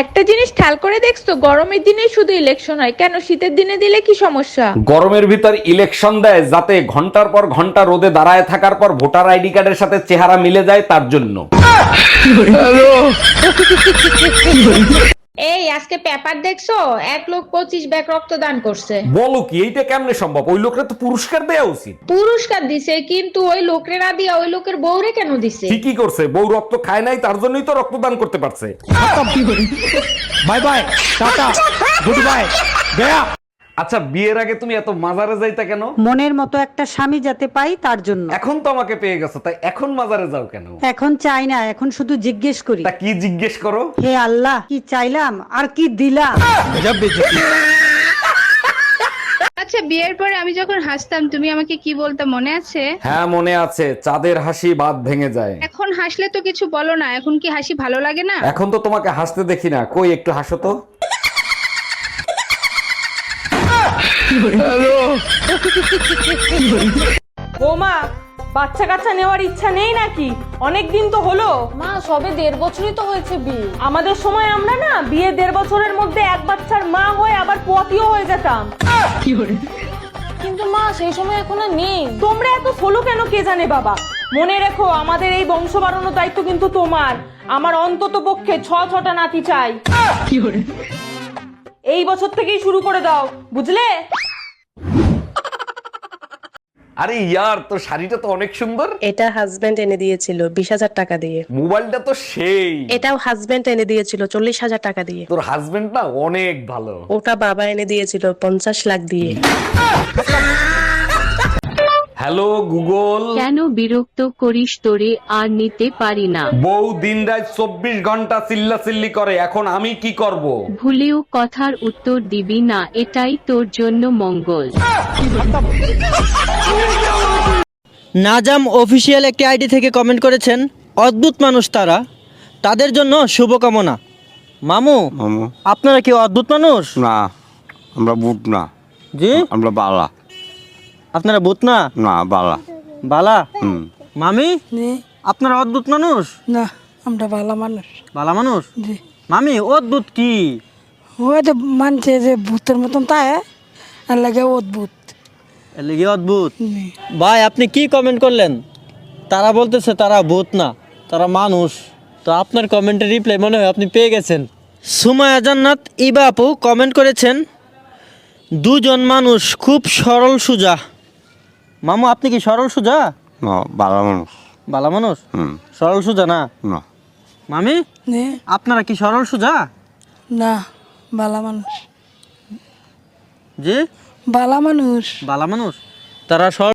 একটা জিনিস খেয়াল করে দেখছো, গরমের দিনে শুধু ইলেকশন হয় কেন, শীতের দিনে দিলে কি সমস্যা? গরমের ভিতর ইলেকশন দেয় যাতে ঘন্টার পর ঘন্টা রোদে দাঁড়ায় থাকার পর ভোটার আইডি কার্ডের সাথে চেহারা মিলে যায়, তার জন্য। এই আজকে পেপার দেখছো, এক লোক 25 ব্যাগ রক্তদান করছে। বলো কি, এইটা কেমনে সম্ভব? ওই লোকের তো পুরস্কার দেওয়া উচিত। পুরস্কার দিছে, কিন্তু ওই লোকরে না দিয়া ওই লোকের বউরে কেন দিছে? ঠিকই করছে, বউ রক্ত খায় নাই, তার জন্যই তো রক্তদান করতে পারছে। Bye bye, tata, good bye, Gaya. আচ্ছা, বিয়ের আগে তুমি এত মাজারে যাইতা কেন? মনের মতো একটা স্বামী যাতে পাই তার জন্য। এখন তো আমাকে পেয়ে গেছো, তাই এখন মাজারে যাও কেন? এখন চাই না, এখন শুধু জিজ্ঞেস করি, তা কি জিজ্ঞেস করো? হে আল্লাহ, কি চাইলাম আর কি দিলাম। আচ্ছা, বিয়ের পরে আমি যখন হাসতাম তুমি আমাকে কি বলতে মনে আছে? হ্যাঁ মনে আছে, চাঁদের হাসি বাদ ভেঙে যায়। এখন হাসলে তো কিছু বলো না, এখন কি হাসি ভালো লাগে না? এখন তো তোমাকে হাসতে দেখি না, কই একটু হাসো তো। বৌমা, বাচ্চা কাচ্চা নেওয়ার ইচ্ছা নেই নাকি? অনেক দিন তো হলো। মা সবে 1.5 বছরই তো হয়েছে বিয়ে। আমাদের সময় আমরা না বিয়ে 1.5 বছরের মধ্যে এক বাচ্চার মা হয়ে আবার পোয়াতিও হয়ে যেতাম। কিন্তু মা সেই সময় এখন আর নেই। তোমরা এত সোলো কেন কে জানে বাবা। মনে রেখো, আমাদের এই বংশ বাড়ানোর দায়িত্ব কিন্তু তোমার। আমার অন্তত পক্ষে 6টা নাতি চাই। এই বছর থেকেই শুরু করে দাও, বুঝলে? আরে ইয়ার, তোর শাড়িটা তো অনেক সুন্দর। এটা হাজবেন্ড এনে দিয়েছিল 20,000 টাকা দিয়ে। মোবাইলটা তো সেই। এটাও হাজবেন্ড এনে দিয়েছিল 40,000 টাকা দিয়ে। তোর হাজবেন্ড না অনেক ভালো। ওটা বাবা এনে দিয়েছিল 50 লাখ দিয়ে। Hello Google. কেন বিরক্ত করিস, তোরে আর নিতে পারি না। বউ দিন রাত 24 ঘন্টা চিল্লাচিল্লি করে, এখন আমি কি করব? ভুলেও কথার উত্তর দিবি না, এটাই তোর জন্য মঙ্গল। নাজাম অফিসিয়াল একটি আইডি থেকে কমেন্ট করেছেন, অদ্ভুত মানুষ তারা, তাদের জন্য শুভকামনা। মামু, আপনারা কি অদ্ভুত মানুষ? না, আমরা বুট না। জি, আমরা বালা। আপনারা ভূত না? না, বালা। বালা? মামি, আপনারা অদ্ভুত মানুষ? না, আমরা ভালো মানুষ। বালা মানুষ? জি। মামি, অদ্ভুত কি? ওই তো মানছে যে ভূতের মতন তাই আর লাগে অদ্ভুত। এর লিগে অদ্ভুত? ভাই, আপনি কি কমেন্ট করলেন? তারা বলতেছে তারা ভূত না, তারা মানুষ। তো আপনার কমেন্টের রিপ্লাই মনে হয় আপনি পেয়ে গেছেন। সুমায়া জান্নাত ইবা আপু কমেন্ট করেছেন, দুজন মানুষ খুব সরল সুজা। মামু, আপনি কি সরল সুজা? না, বালা মানুষ। বালা মানুষ? সরল সুজা না? না। মামি, আপনারা কি সরল সুজা? না, ভালো মানুষ। জি, ভালো মানুষ। বালা মানুষ। তারা সরল